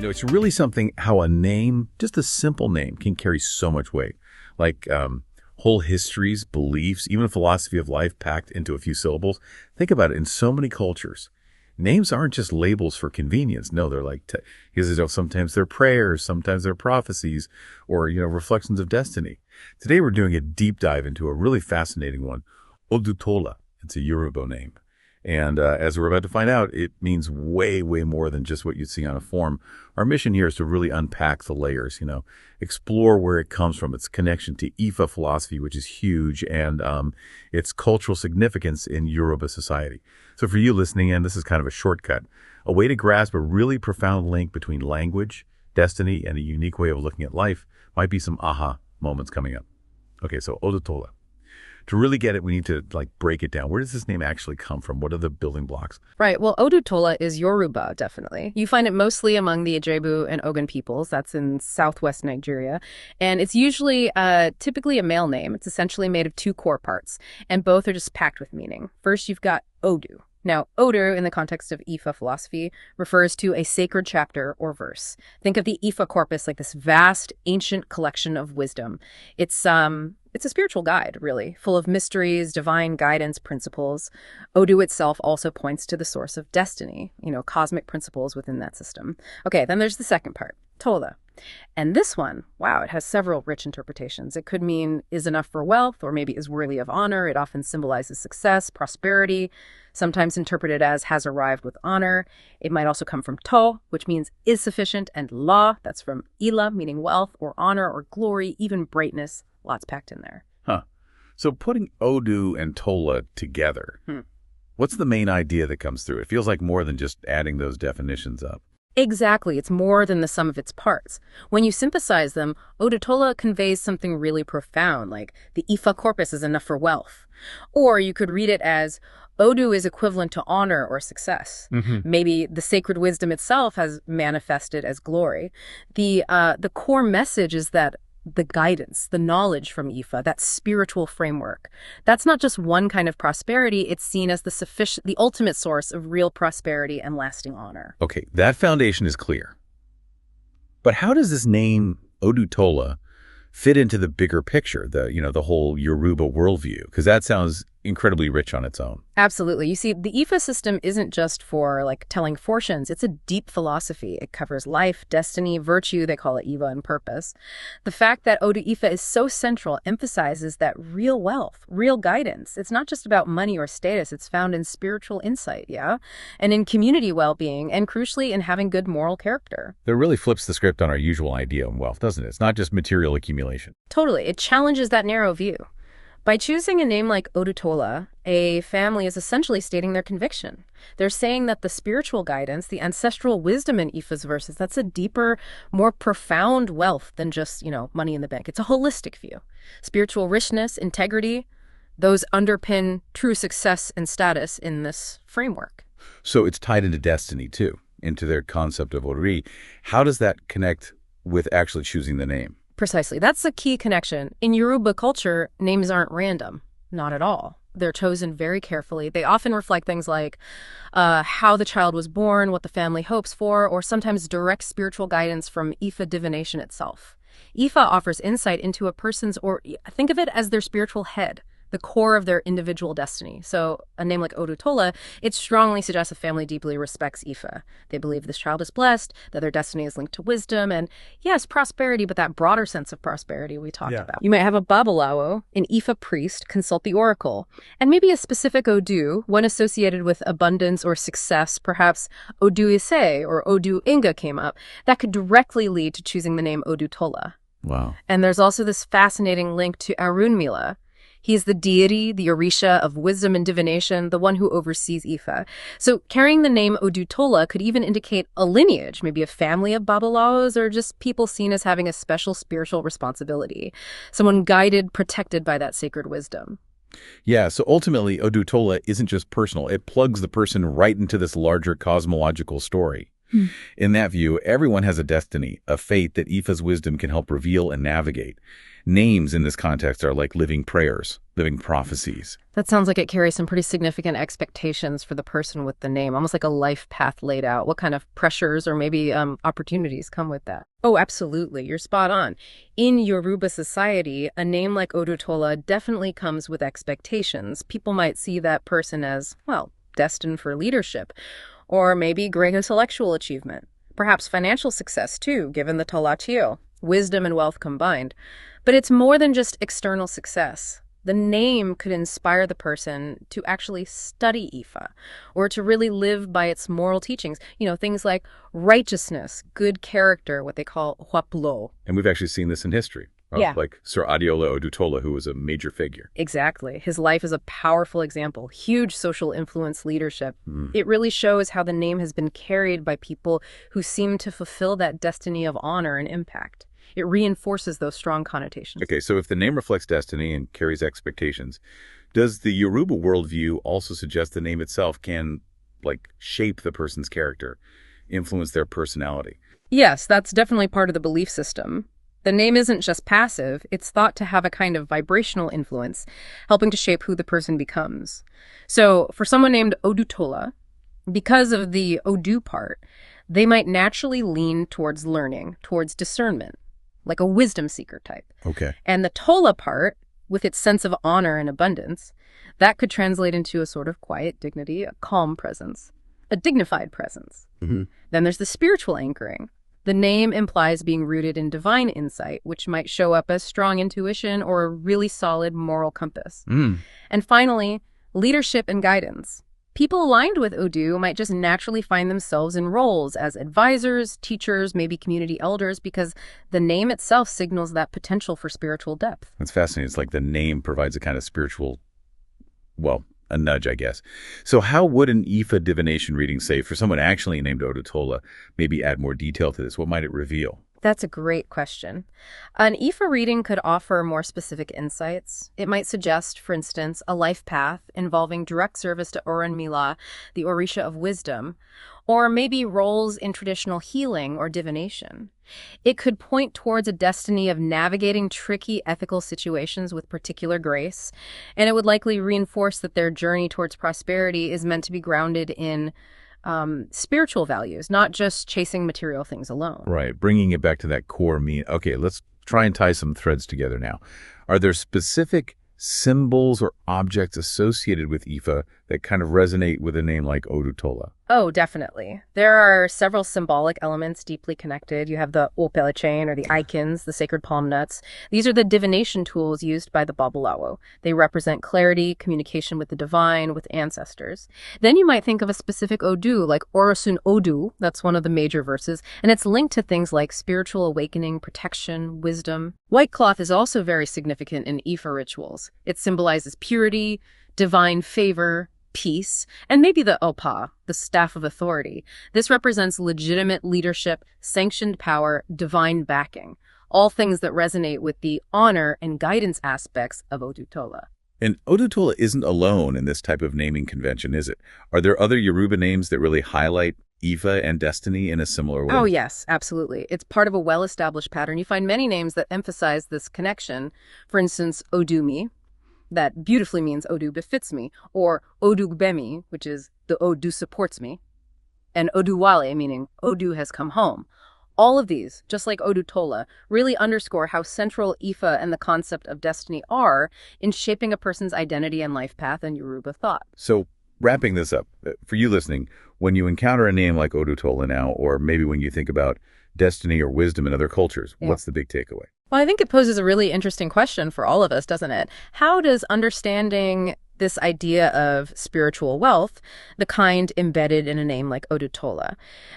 It's really something how a name, just a simple name, can carry so much weight. Like whole histories, beliefs, even a philosophy of life packed into a few syllables. Think about it. In so many cultures, names aren't just labels for convenience. No, they're like, because sometimes they're prayers, sometimes they're prophecies, or, reflections of destiny. Today, we're doing a deep dive into a really fascinating one, Odutola. It's a Yoruba name. And as we're about to find out, it means way, way more than just what you'd see on a form. Our mission here is to really unpack the layers, explore where it comes from, its connection to Ifa philosophy, which is huge, and its cultural significance in Yoruba society. So for you listening in, this is kind of a shortcut, a way to grasp a really profound link between language, destiny, and a unique way of looking at life. Might be some aha moments coming up. Okay, so Odutola. To really get it, we need to break it down. Where does this name actually come from? What are the building blocks? Right. Well, Odutola is Yoruba, definitely. You find it mostly among the Ijebu and Ogun peoples. That's in southwest Nigeria. And it's usually typically a male name. It's essentially made of two core parts, and both are just packed with meaning. First, you've got Odu. Now, Odu, in the context of Ifa philosophy, refers to a sacred chapter or verse. Think of the Ifa corpus like this vast, ancient collection of wisdom. It's a spiritual guide, really, full of mysteries, divine guidance principles. Odu itself also points to the source of destiny, cosmic principles within that system. Okay, then there's the second part, Tola. And this one, wow, it has several rich interpretations. It could mean is enough for wealth, or maybe is worthy of honor. It often symbolizes success, prosperity, sometimes interpreted as has arrived with honor. It might also come from to, which means is sufficient, and la, that's from ila, meaning wealth or honor or glory, even brightness. Lots packed in there. Huh. So putting Odu and Tola together, what's the main idea that comes through? It feels like more than just adding those definitions up. Exactly. It's more than the sum of its parts. When you synthesize them, Odutola conveys something really profound, like the Ifa corpus is enough for wealth. Or you could read it as Odu is equivalent to honor or success. Maybe the sacred wisdom itself has manifested as glory. The core message is that the guidance, the knowledge from Ifa, that spiritual framework. That's not just one kind of prosperity. It's seen as the ultimate source of real prosperity and lasting honor. Okay, that foundation is clear. But how does this name, Odutola, fit into the bigger picture, the whole Yoruba worldview? Because that sounds incredibly rich on its own. Absolutely. You see, the Ifa system isn't just for telling fortunes. It's a deep philosophy. It covers life, destiny, virtue. They call it Iva, and purpose. The fact that Odu Ifa is so central emphasizes that real wealth, real guidance. It's not just about money or status. It's found in spiritual insight, yeah? And in community well-being, and crucially in having good moral character. That really flips the script on our usual idea of wealth, doesn't it? It's not just material accumulation. Totally. It challenges that narrow view. By choosing a name like Odutola, a family is essentially stating their conviction. They're saying that the spiritual guidance, the ancestral wisdom in Ifa's verses, that's a deeper, more profound wealth than just, money in the bank. It's a holistic view. Spiritual richness, integrity, those underpin true success and status in this framework. So it's tied into destiny, too, into their concept of Ori. How does that connect with actually choosing the name? Precisely. That's the key connection. In Yoruba culture, names aren't random. Not at all. They're chosen very carefully. They often reflect things like how the child was born, what the family hopes for, or sometimes direct spiritual guidance from Ifa divination itself. Ifa offers insight into a person's, or think of it as their spiritual head, the core of their individual destiny. So a name like Odutola, it strongly suggests a family deeply respects Ifa. They believe this child is blessed, that their destiny is linked to wisdom, and yes, prosperity, but that broader sense of prosperity we talked about. You might have a Babalawo, an Ifa priest, consult the oracle, and maybe a specific Odu, one associated with abundance or success, perhaps Odu Ise or Odu Inga came up, that could directly lead to choosing the name Odutola. Wow. And there's also this fascinating link to Arunmila. He's the deity, the Orisha of wisdom and divination, the one who oversees Ifa. So carrying the name Odutola could even indicate a lineage, maybe a family of Babalawos, or just people seen as having a special spiritual responsibility, someone guided, protected by that sacred wisdom. Yeah, so ultimately, Odutola isn't just personal. It plugs the person right into this larger cosmological story. In that view, everyone has a destiny, a fate that Ifa's wisdom can help reveal and navigate. Names in this context are like living prayers, living prophecies. That sounds like it carries some pretty significant expectations for the person with the name, almost like a life path laid out. What kind of pressures or maybe opportunities come with that? Oh, absolutely. You're spot on. In Yoruba society, a name like Odutola definitely comes with expectations. People might see that person as, well, destined for leadership, or maybe great intellectual achievement. Perhaps financial success, too, given the Tolatio, wisdom and wealth combined. But it's more than just external success. The name could inspire the person to actually study Ifa or to really live by its moral teachings. Things like righteousness, good character, what they call huaplo. And we've actually seen this in history. Yeah. Like Sir Adiola Odutola, who was a major figure. Exactly. His life is a powerful example, huge social influence leadership. It really shows how the name has been carried by people who seem to fulfill that destiny of honor and impact. It reinforces those strong connotations. Okay, so if the name reflects destiny and carries expectations, does the Yoruba worldview also suggest the name itself can, shape the person's character, influence their personality? Yes, that's definitely part of the belief system. The name isn't just passive, it's thought to have a kind of vibrational influence, helping to shape who the person becomes. So, for someone named Odutola, because of the Odu part, they might naturally lean towards learning, towards discernment, like a wisdom seeker type. Okay. And the Tola part, with its sense of honor and abundance, that could translate into a sort of quiet dignity, a calm presence, a dignified presence. Mm-hmm. Then there's the spiritual anchoring. The name implies being rooted in divine insight, which might show up as strong intuition or a really solid moral compass. And finally, leadership and guidance. People aligned with Odu might just naturally find themselves in roles as advisors, teachers, maybe community elders, because the name itself signals that potential for spiritual depth. That's fascinating. It's like the name provides a kind of spiritual, a nudge, I guess. So how would an Ifa divination reading, say, for someone actually named Odutola, maybe add more detail to this? What might it reveal? That's a great question. An Ifa reading could offer more specific insights. It might suggest, for instance, a life path involving direct service to Orunmila, the Orisha of wisdom, or maybe roles in traditional healing or divination. It could point towards a destiny of navigating tricky ethical situations with particular grace, and it would likely reinforce that their journey towards prosperity is meant to be grounded in spiritual values, not just chasing material things alone. Right, bringing it back to that core meaning. Okay, let's try and tie some threads together now. Are there specific symbols or objects associated with Ifa that kind of resonate with a name like Odutola? Oh, definitely. There are several symbolic elements deeply connected. You have the opele chain or the icons, the sacred palm nuts. These are the divination tools used by the Babalawo. They represent clarity, communication with the divine, with ancestors. Then you might think of a specific Odu, like Orosun Odu. That's one of the major verses, and it's linked to things like spiritual awakening, protection, wisdom. White cloth is also very significant in Ifa rituals. It symbolizes purity, divine favor, peace, and maybe the opa, the staff of authority. This represents legitimate leadership, sanctioned power, divine backing, all things that resonate with the honor and guidance aspects of Odutola. And Odutola isn't alone in this type of naming convention, is it? Are there other Yoruba names that really highlight Ifa and destiny in a similar way? Oh, yes, absolutely. It's part of a well-established pattern. You find many names that emphasize this connection. For instance, Odumi, that beautifully means Odu befits me, or Odugbemi, which is the Odu supports me, and Oduwale, meaning Odu has come home. All of these, just like Odutola, really underscore how central Ifa and the concept of destiny are in shaping a person's identity and life path in Yoruba thought. So, wrapping this up, for you listening, when you encounter a name like Odutola now, or maybe when you think about destiny or wisdom in other cultures, what's the big takeaway? Well, I think it poses a really interesting question for all of us, doesn't it? How does understanding this idea of spiritual wealth, the kind embedded in a name like Odutola,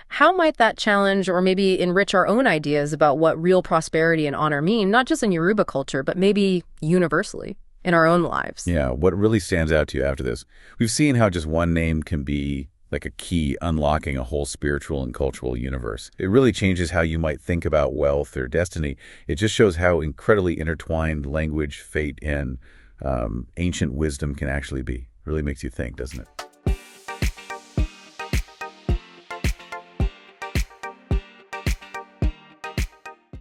how might that challenge or maybe enrich our own ideas about what real prosperity and honor mean, not just in Yoruba culture, but maybe universally in our own lives? Yeah, what really stands out to you after this? We've seen how just one name can be like a key unlocking a whole spiritual and cultural universe. It really changes how you might think about wealth or destiny. It just shows how incredibly intertwined language, fate, and ancient wisdom can actually be. It really makes you think, doesn't it?